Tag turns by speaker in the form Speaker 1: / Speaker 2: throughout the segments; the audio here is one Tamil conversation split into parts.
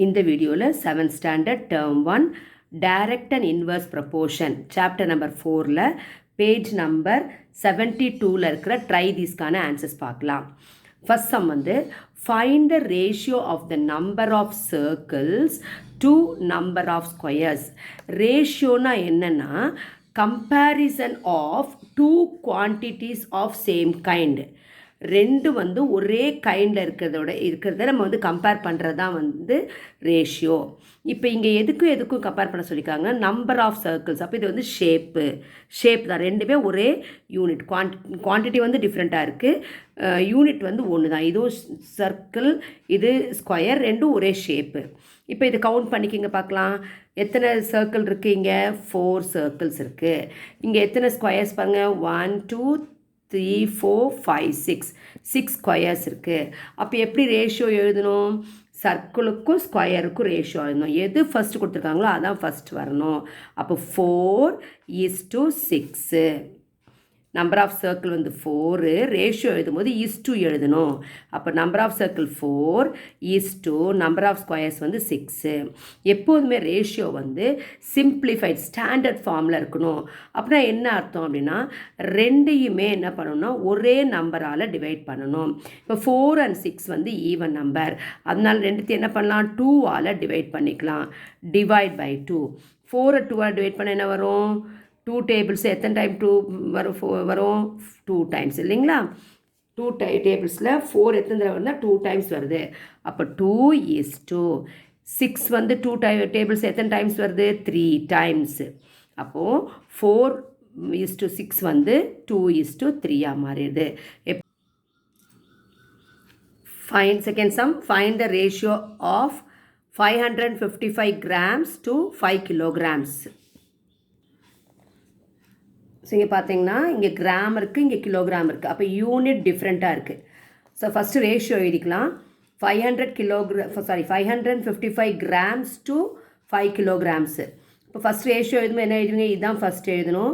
Speaker 1: இந்த வீடியோவில் 7th standard term 1 direct and inverse proportion chapter number 4ல் பேஜ் நம்பர் 72ல் இருக்கிற ட்ரை தீஸ்க்கான ஆன்சர்ஸ் பார்க்கலாம். ஃபர்ஸ்ட் சம் வந்து find the ratio of the number of circles to number of squares. ரேஷியோனா என்னென்னா comparison of two quantities of same kind. ரெண்டு வந்து ஒரே கைண்டில் இருக்கிறத நம்ம வந்து கம்பேர் பண்ணுறது தான் வந்து ரேஷியோ. இப்போ இங்கே எதுக்கும் கம்பேர் பண்ண சொல்லியிருக்காங்க நம்பர் ஆஃப் சர்க்கிள்ஸ். அப்போ இது வந்து ஷேப் தான், ரெண்டுமே ஒரே யூனிட். குவான்டிட்டி வந்து டிஃப்ரெண்ட்டாக இருக்குது, யூனிட் வந்து ஒன்று தான். இதுவும் சர்க்கிள், இது ஸ்கொயர், ரெண்டும் ஒரே ஷேப்பு. இப்போ இது கவுண்ட் பண்ணிக்கிங்க பார்க்கலாம். எத்தனை சர்க்கிள் இருக்குது? இங்கே 4 சர்க்கிள்ஸ் இருக்குது. இங்கே எத்தனை ஸ்கொயர்ஸ் பாருங்கள், 1 2 3 4 5 6 ஸ்கொயர்ஸ் இருக்குது. அப்போ எப்படி ரேஷியோ எழுதணும்? சர்க்கிளுக்கும் ஸ்கொயருக்கும் ரேஷியோ எழுதணும். எது ஃபஸ்ட்டு கொடுத்துருக்காங்களோ அதான் ஃபஸ்ட் வரணும். அப்போ 4:6. நம்பர் ஆஃப் சர்க்கிள் வந்து 4, ரேஷியோ எழுதும்போது இஸ்டு எழுதணும். அப்போ number of circle 4 is to number of squares வந்து 6. எப்போதுமே ரேஷியோ வந்து சிம்பிளிஃபைட் ஸ்டாண்டர்ட் ஃபார்மில் இருக்கணும். அப்படின்னா என்ன அர்த்தம் அப்படின்னா ரெண்டையுமே என்ன பண்ணணும்னா ஒரே நம்பரால் டிவைட் பண்ணணும். இப்போ 4 and 6 வந்து ஈவன் நம்பர், அதனால் ரெண்டுத்தையும் என்ன பண்ணலாம், 2ஆல் டிவைட் பண்ணிக்கலாம். Divide by 2. 4 2ஆல் டிவைட் பண்ண என்ன வரும்? 2 டேபிள்ஸ் எத்தனை டைம் 2 வரும் 2 டைம்ஸ் இல்லைங்களா? 2 டேபிள்ஸில் 4 எத்தனை தடவை வருதுன்னா 2 டைம்ஸ் வருது. அப்போ 2:6. 6 வந்து 2 டேபிள்ஸ் எத்தனை டைம்ஸ் வருது? 3 டைம்ஸ். அப்போது 4:6 வந்து 2:3 மாறிடுது. Second sum, find the ratio of 555 grams to 5 kilograms. So இங்கே பார்த்தீங்கன்னா இங்கே கிராம் இருக்குது, இங்கே கிலோகிராம் இருக்குது. அப்போ யூனிட் டிஃப்ரெண்ட்டாக இருக்குது. ஸோ ஃபஸ்ட்டு ரேஷியோ எழுதிக்கலாம். 555 கிராம்ஸ் டு 5 kilograms. இப்போ ஃபஸ்ட் ரேஷியோ எழுதும்போது என்ன எழுதுவீங்க? இதுதான் ஃபஸ்ட் எழுதணும்.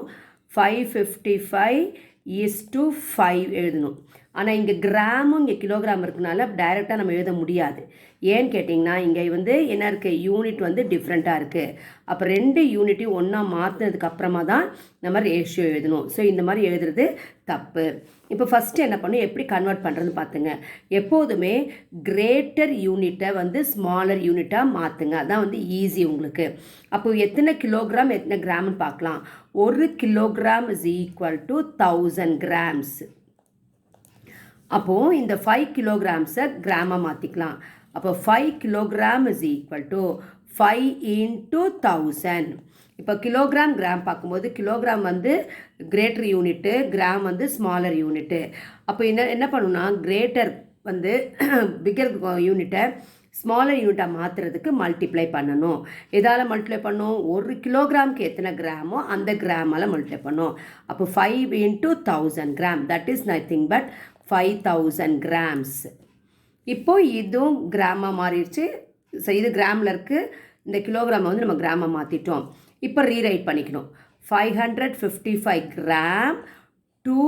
Speaker 1: 555:5 எழுதணும். ஆனால் இங்கே கிராமும் இங்கே கிலோகிராம் இருக்குனால டைரெக்டாக நம்ம எழுத முடியாது. ஏன்னு கேட்டிங்கன்னா இங்கே வந்து என்ன இருக்குது, யூனிட் வந்து டிஃப்ரெண்ட்டாக இருக்குது. அப்போ ரெண்டு யூனிட்டையும் ஒன்றா மாற்றினதுக்கு அப்புறமா தான் நம்ம ரேஷியோ எழுதணும். ஸோ இந்த மாதிரி எழுதுறது தப்பு. இப்போ ஃபஸ்ட்டு என்ன பண்ணணும், எப்படி கன்வெர்ட் பண்ணுறதுன்னு பார்த்துங்க. எப்போதுமே கிரேட்டர் யூனிட்டை வந்து ஸ்மாலர் யூனிட்டாக மாற்றுங்க, அதான் வந்து ஈஸி உங்களுக்கு. அப்போ எத்தனை கிலோகிராம் எத்தனை கிராம்னு பார்க்கலாம். 1 kilogram is equal to 1000 grams. அப்போது இந்த 5 kilograms கிராமாக மாற்றிக்கலாம். அப்போ 5 kilogram is equal to 5 into 1000. இப்போ கிலோகிராம் கிராம் பார்க்கும்போது கிலோகிராம் வந்து கிரேட்டர் யூனிட்டு, கிராம் வந்து ஸ்மாலர் யூனிட்டு. அப்போ என்ன பண்ணணும்னா கிரேட்டர் வந்து பிகர் யூனிட்டை ஸ்மாலர் யூனிட்டாக மாற்றுறதுக்கு மல்டிப்ளை பண்ணணும். எதால் மல்டிப்ளை பண்ணணும்? 1 கிலோகிராமுக்கு எத்தனை கிராமோ அந்த கிராமால் மல்டிப்ளை பண்ணணும். அப்போ 5 into 1000 gram, that is nothing but 5000 grams. இப்போது இதுவும் கிராமாக மாறிடுச்சு. ஸோ இது கிராமில் இருக்குது, இந்த கிலோகிராமை வந்து நம்ம கிராமாக மாற்றிட்டோம். இப்போ ரீரைட் பண்ணிக்கணும். 555 gram to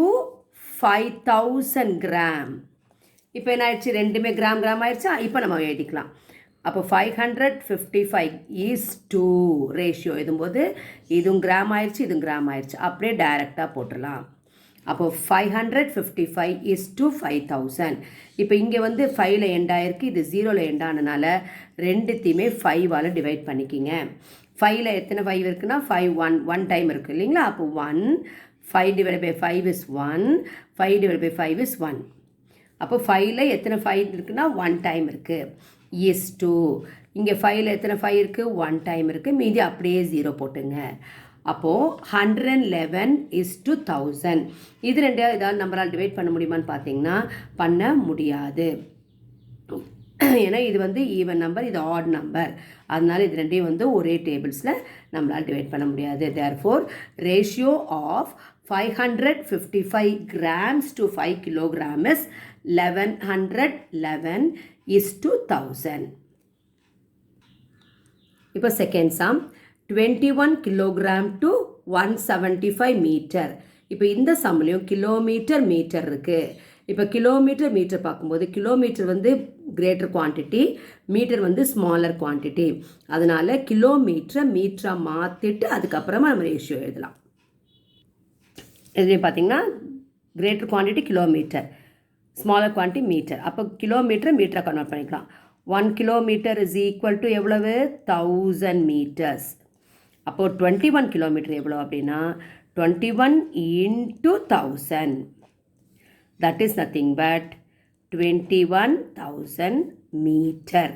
Speaker 1: 5000 gram. இப்போ என்ன ஆயிடுச்சு? ரெண்டுமே கிராம் ஆயிடுச்சா? இப்போ நம்ம எழுதிக்கலாம். அப்போ 555:2 ரேஷியோ எழுதும்போது இதுவும் கிராம் ஆயிடுச்சு, இதுவும் கிராம் ஆயிடுச்சு. அப்படியே டைரெக்டாக போட்டுடலாம். அப்போ 555:5000. இப்போ இங்கே வந்து 5ல் எண்ட் ஆயிருக்கு, இது 0ல் எண்ட் ஆனதுனால ரெண்டுத்தையுமே 5ஆல் டிவைட் பண்ணிக்கிங்க. 5ல் எத்தனை 5 இருக்குன்னா 5 1 டைம் இருக்குது இல்லைங்களா? அப்போ 1, 5 divided by 5 is 1, 5 divided by 5 is 1. அப்போ 5ல் எத்தனை 5 இருக்குன்னா 1 டைம் இருக்குது. is 2. இங்கே 5ல் எத்தனை 5 இருக்குது? 1 டைம் இருக்குது. மீதி அப்படியே 0 போட்டுங்க. அப்போது 111:1000. இது ரெண்டையும் ஏதாவது நம்பரால் டிவைட் பண்ண முடியுமான்னு பார்த்தீங்கன்னா பண்ண முடியாது. ஏன்னா இது வந்து ஈவன் நம்பர், இது ஆட் நம்பர், அதனால இது ரெண்டையும் வந்து ஒரே டேபிள்ஸில் நம்மளால் டிவைட் பண்ண முடியாது. Therefore ratio of 555 grams to 5 kilogram is 1111:1000. இப்போ second sum, 21 kilogram to 175 meter. இப்போ இந்த சம்லையும் கிலோமீட்டர் மீட்டர் இருக்குது. இப்போ கிலோமீட்டர் மீட்டர் பார்க்கும்போது கிலோமீட்டர் வந்து கிரேட்டர் குவான்டிட்டி, மீட்டர் வந்து ஸ்மாலர் குவான்டிட்டி. அதனால் கிலோமீட்டரை மீட்டராக மாற்றிட்டு அதுக்கப்புறமா நம்ம ரேஷியோ எழுதலாம். இதுலேயும் பார்த்தீங்கன்னா greater quantity kilometre, smaller quantity metre. அப்போ கிலோமீட்டரை மீட்டராக கன்வெர்ட் பண்ணிக்கலாம். 1 கிலோமீட்டர் இஸ் ஈக்குவல் டு எவ்வளவு? 1000 மீட்டர்ஸ். அப்போது 21 கிலோமீட்டர் எவ்வளோ அப்படின்னா 21 into 1000. That is nothing but 21,000 metre.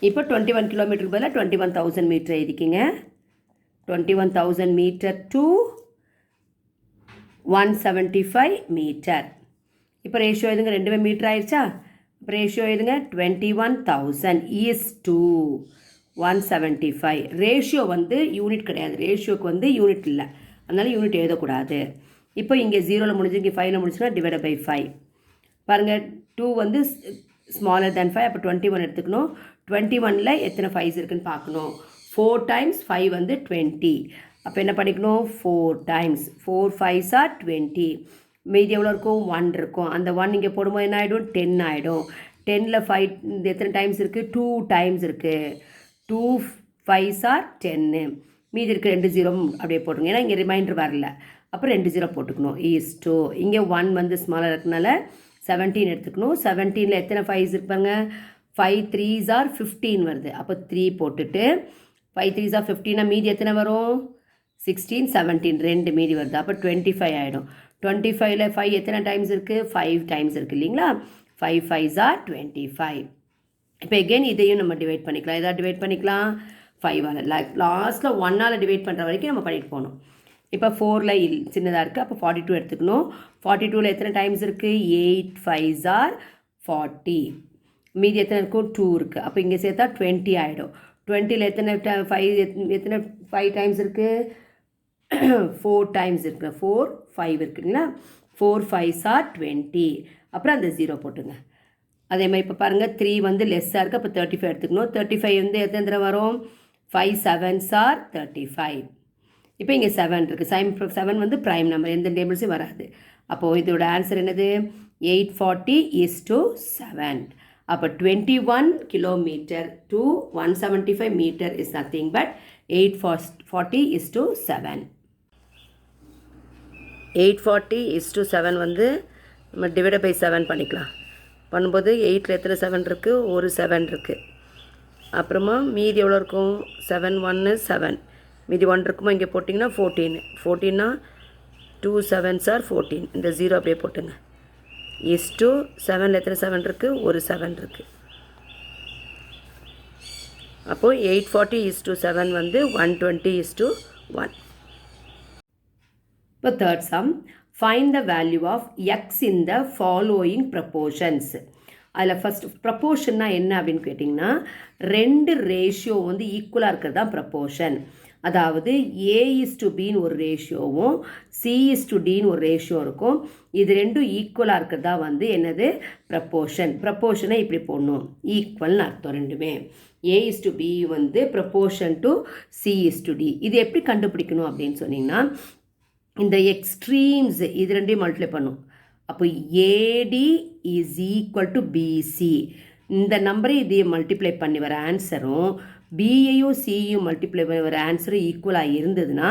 Speaker 1: இப்போ 21 கிலோமீட்டருக்கு பதிலாக 21,000 மீட்டர் எழுதிக்கிங்க. 21,000 மீட்டர் to 175 மீட்டர். இப்போ ரேஷியோ எழுதுங்க, ரெண்டுமே மீட்டர் ஆயிடுச்சா? இப்போ ரேஷியோ எழுதுங்க, 21,000 is to 175. ரேஷியோ வந்து யூனிட் கிடையாது, ரேஷியோக்கு வந்து யூனிட் இல்லை, அதனால் யூனிட் எழுதக்கூடாது. இப்போ இங்கே 0ல் முடிஞ்சு இங்கே 5ல் முடிச்சுன்னா டிவைட் பை 5. பாருங்கள் 2 வந்து ஸ்மாலர் தேன் 5, அப்போ 21 எடுத்துக்கணும். 21ல் எத்தனை 5s இருக்குன்னு பார்க்கணும். 4 times 5 வந்து 20. அப்போ என்ன பண்ணிக்கணும்? 4 times 4 5s are 20. மீதி எவ்வளோ இருக்கும்? 1 இருக்கும். அந்த 1 இங்கே போடும்போது என்ன ஆகிடும்? 10 ஆகிடும். 10ல் 5 எத்தனை டைம்ஸ் இருக்குது? 2 times இருக்குது. 2 5s are 10. மீதி இருக்குது 2 0 அப்படியே போட்டுருங்க, ஏன்னா இங்கே ரிமைண்டர் வரல. அப்புறம் 2 0 போட்டுக்கணும். ஈஸ் 2. இங்கே 1 வந்து ஸ்மாலர் இருக்கனால 17 எடுத்துக்கணும். 17ல் எத்தனை 5s இருப்பாங்க? 5 3s are 15 வருது. அப்போ 3 போட்டுட்டு 5 3s are 15, மீதி எத்தனை வரும்? 16 17 2 மீதி வருது. அப்போ 25 ஆகிடும். 25ல் 5 எத்தனை டைம்ஸ் இருக்குது? 5 டைம்ஸ் இருக்குது இல்லைங்களா? 5 5s are 25. இப்போ எகெயின் இதையும் நம்ம டிவைட் பண்ணிக்கலாம். எதாவது டிவைட் பண்ணிக்கலாம் 5ஆல். லாஸ்ட்டில் 1ஆல் டிவைட் பண்ணுற வரைக்கும் நம்ம பண்ணிட்டு போகணும். இப்போ 4ல் சின்னதாக இருக்குது, அப்போ 42 எடுத்துக்கணும். 42ல் எத்தனை டைம்ஸ் இருக்குது? 8 5s are 40. மீதி எத்தனை இருக்கும்? 2 இருக்குது. அப்போ இங்கே சேர்த்தா 20 ஆகிடும். 20ல் எத்தனை 5 டைம்ஸ் இருக்குது? 4 டைம்ஸ் இருக்குது. 4 5 இருக்குங்களா? 4 5s are 20. அப்புறம் அந்த 0 போட்டுங்க. அதே மாதிரி இப்போ பாருங்கள் 3 வந்து லெஸ்ஸாக இருக்குது, அப்போ 35 எடுத்துக்கணும். 35 வந்து எத்தனை தடவை வரும்? 5 7s are 35. இப்போ இங்கே 7 இருக்குது. 7 வந்து ப்ரைம் நம்பர், எந்த டேபிள்ஸும் வராது. அப்போது இதோட ஆன்சர் என்னது? 840 is to 7. அப்போ 21 kilometre to 175 metre is nothing but 840 is to 7. 840 is to 7 வந்து நம்ம டிவைட் பை 7 பண்ணிக்கலாம். பண்ணும்போது 8ல் எத்தனை 7 இருக்குது? ஒரு 7 இருக்குது. அப்புறமா மீதி எவ்வளோ இருக்கும்? 7 1 7, மீதி 1 இருக்குமா? இங்கே போட்டிங்கன்னா 14. 14னா 2 7s are 14. இந்த 0 அப்படியே போட்டுங்க. இஸ் டு 7ல் எத்தனை 7 இருக்குது? ஒரு 7 இருக்குது. அப்போது 840 is to 7 வந்து 120 is to 1. இப்போ third sum, find the value of X in the following proportions. அதில் ஃபஸ்ட் ப்ரப்போர்ஷன்னா என்ன அப்படின்னு கேட்டிங்கன்னா, 2 ரேஷியோ வந்து ஈக்குவலாக இருக்கிறது தான் ப்ரப்போர்ஷன். அதாவது A:Bன்னு ஒரு ரேஷியோவும் C:Dன்னு ஒரு ரேஷியோ இருக்கும். இது ரெண்டும் ஈக்குவலாக இருக்கிறதா வந்து என்னது? ப்ரப்போர்ஷன். ப்ரப்போர்ஷனை இப்படி போடணும், ஈக்குவல்னு அர்த்தம் ரெண்டுமே. A:B வந்து ப்ரப்போர்ஷன் டு C:D. இது எப்படி கண்டுபிடிக்கணும் அப்படின்னு சொன்னிங்கன்னா, இந்த எக்ஸ்ட்ரீம்ஸ் இது ரெண்டையும் மல்டிப்ளை பண்ணும். அப்போ AD is equal to BC. இந்த நம்பரை இதையும் மல்டிப்ளை பண்ணி வர ஆன்சரும் பியையும் சியும் மல்டிப்ளை பண்ணி வர ஆன்சரும் ஈக்குவலாக இருந்ததுன்னா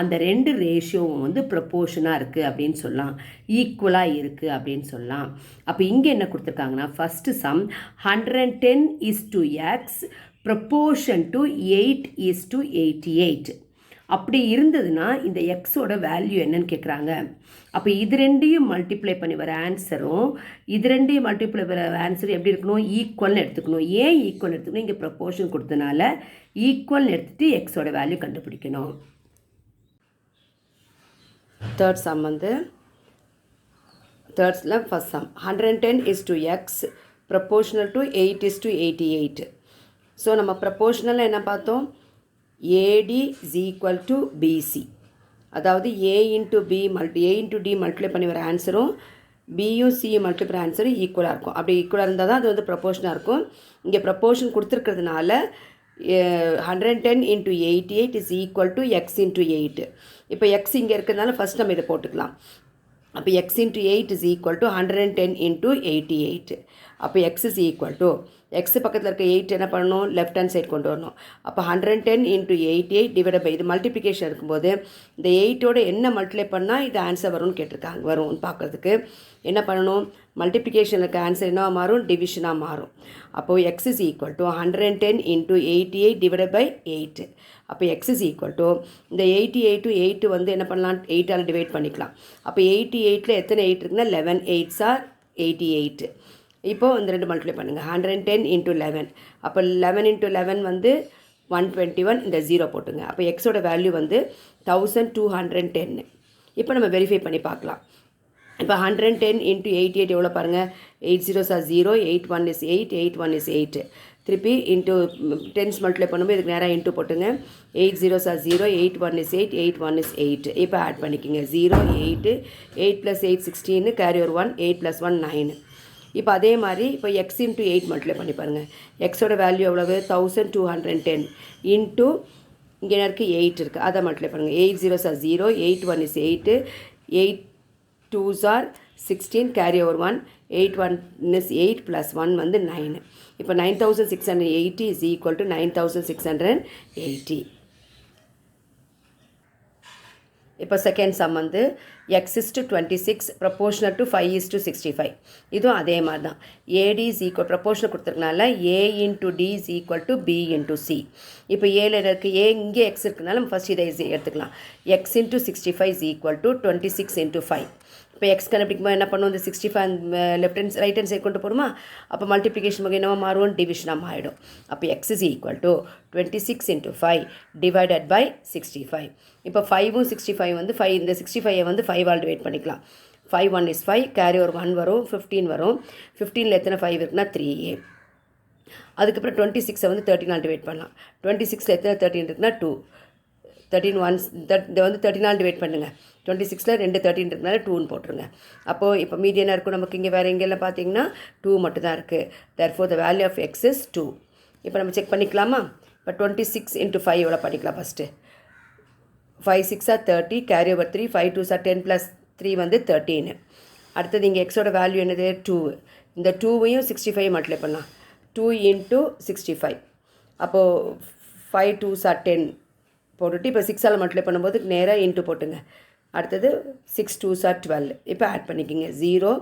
Speaker 1: அந்த 2 ரேஷியோவும் வந்து ப்ரப்போர்ஷனாக இருக்குது அப்படின்னு சொல்லலாம், ஈக்குவலாக இருக்குது அப்படின்னு சொல்லலாம். அப்போ இங்கே என்ன கொடுத்துருக்காங்கன்னா, first some 110 is to x proportion to 8 is to 88. அப்படி இருந்ததுன்னா இந்த எக்ஸோட வேல்யூ என்னன்னு கேட்குறாங்க. அப்போ இது ரெண்டையும் மல்டிப்ளை பண்ணி வர ஆன்சரும் இது ரெண்டையும் மல்டிப்ளை வர ஆன்சர் எப்படி இருக்கணும்? ஈக்குவல்னு எடுத்துக்கணும். ஏன் ஈக்குவல் எடுத்துக்கணும்? இங்கே ப்ரப்போர்ஷன் கொடுத்தனால ஈக்குவல்னு எடுத்துகிட்டு எக்ஸோட வேல்யூ கண்டுபிடிக்கணும். தேர்ட் சம் வந்து தேர்ட்ஸில் first sum 110 is to x proportional to 8 is to 88. So நம்ம ப்ரப்போர்ஷனல் என்ன பார்த்தோம்? AD is equal to BC. அதாவது A into D மல்டிப்ளை பண்ணி வர ஆன்சரும் பியும் சியும் மல்டிப்ளை பண்ண ஆன்சரும் ஈக்குவலாக இருக்கும். அப்படி ஈக்குவலாக இருந்தால் தான் அது வந்து ப்ரப்போர்ஷனாக இருக்கும். இங்கே proportion கொடுத்துருக்கிறதுனால 110 into 88 is equal to x into 8. இப்போ x இங்கே இருக்கிறதுனால ஃபஸ்ட் நம்ம இதை போட்டுக்கலாம். அப்போ X into 8 is equal to 110 into 88. அப்போ X is equal to X பக்கத்தில் இருக்க 8 என்ன பண்ணணும், லெஃப்ட் ஹேண்ட் சைட் கொண்டு வரணும். அப்போ 110 இன்ட்டு 88 டிவைட் பை இது மல்டிப்ளிகேஷன் இருக்கும்போது இந்த 8ஓட என்ன மல்டிப்ளை பண்ணால் இது ஆன்சர் வரும்னு கேட்டிருக்காங்க. வரும்னு பார்க்குறதுக்கு என்ன பண்ணணும், மல்டிப்ளிகேஷனுக்கு ஆன்சர் என்னவா மாறும், டிவிஷனாக மாறும். அப்போது X is equal to 110 into 88 divide by 8. அப்போ எக்ஸ் இஸ் ஈக்குவல் டு இந்த 88 8 வந்து என்ன பண்ணலாம், 8ஆல் டிவைட் பண்ணிக்கலாம். அப்போ 88ல் எத்தனை 8 இருக்குன்னா 11 8s are 88. இப்போது இந்த ரெண்டு மல்டிப்ளை பண்ணுங்கள், 110 இன்ட்டு 11. அப்போ 11 இன்ட்டு 11 வந்து 121, இந்த 0 போட்டுங்க. அப்போ எக்ஸோட வேல்யூ வந்து 1210. இப்போ நம்ம வெரிஃபை பண்ணி பார்க்கலாம். இப்போ 110 இன்ட்டு 88 எவ்வளோ பாருங்கள், 8 zeros are 0, 8 1 is 8, 8 1 is 8. திருப்பி இன்ட்டு 10s மல்டிப்ளை பண்ணும்போது இதுக்கு நேராக இன்ட்டு போட்டுங்க. 8 zeros are 0, 8 1 is 8, 8 1 is 8. இப்போ ஆட் பண்ணிக்கோங்க, 0 8, 8 + 8 16, கேரி ஒரு 1, 8 + 1 9. இப்போ அதே மாதிரி இப்போ எக்ஸ் இன்ட்டு 8 மல்டிப்ளை பண்ணி பாருங்கள். எக்ஸோட வேல்யூ எவ்வளவு, 1210 இன்ட்டு இங்கே இருக்குது 8 இருக்குது, அதை மல்டிப்ளை பண்ணுங்கள். 8 zeros are 0, 8 1 is 8, 8 2s are 16, carry over 1, 8 1 is 8 plus 1 வந்து 9. இப்போ 9680 is equal to 9680. இப்போ செகண்ட் சம் வந்து x is to 26 proportional to 5 is to 65. இதுவும் அதே மாதிரி தான். AD is equal proportional கொடுத்துருக்கனால A into D is equal to B into C. இப்போ ஏல இருக்குது, A இங்கே x இருக்குனால நம்ம ஃபஸ்ட் இதை எடுத்துக்கலாம். x into 65 is equal to 26 into 5. இப்போ எக்ஸ் கண்டுபிடிக்கும்போது என்ன பண்ணுவோம், இந்த 65 left hand right hand side கொண்டு போகிறோமா, அப்போ மல்டிப்ளிகேஷன் வகை என்னவா மாறும், டிவிஷனாக மாறிடும். அப்போ X is equal to 26 into 5 divided by 65. இப்போ 5ம் 65 வந்து 5, இந்த 65 வந்து 5ஆல் டிவைட் பண்ணிக்கலாம். 5 1 is 5, கேரி ஒரு 1 வரும், 15 வரும். 15ல் எத்தனை 5 இருக்குன்னா 3a. அதுக்கப்புறம் 26 வந்து 13ஆல் டிவைட் பண்ணலாம். 26ல் எத்தனை 13 இருக்குன்னா 2. 13 1 இதை வந்து 13ஆல் டிவைட் பண்ணுங்கள். 26ல் 2 13 இருக்குனால 2ன்னு போட்டுருங்க. அப்போது இப்போ மீதி என்ன இருக்கும் நமக்கு, இங்கே வேறு எங்கெல்லாம் பார்த்தீங்கன்னா 2 மட்டும் தான் இருக்குது. Therefore the value of X is 2. இப்போ நம்ம செக் பண்ணிக்கலாமா. இப்போ 26 இன்ட்டு 5 எவ்வளோ பண்ணிக்கலாம் first. 5 6 are 30, carry over 3, 5 2s are 10 + 3 வந்து 13. அடுத்தது இங்கே எக்ஸோட வேல்யூ என்னது, 2. இந்த 2வையும் 65 மல்டிப்ளை பண்ணலாம். 2 இன்ட்டு 65. அப்போது 5 2s are 10 போட்டுட்டு இப்போ 6ஆல் மல்டிப்ளை பண்ணும்போது நேராக இன்ட்டு போட்டுங்க. அடுத்தது 6 2s are 12. இப்போ ஆட் பண்ணிக்கிங்க, 0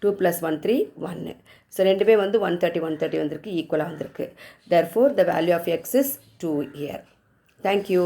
Speaker 1: 2 + 1 3 1. ஸோ ரெண்டுமே வந்து 130 130 வந்திருக்கு, ஈக்குவலாக வந்திருக்கு. Therefore the value of X is 2 here. Thank you.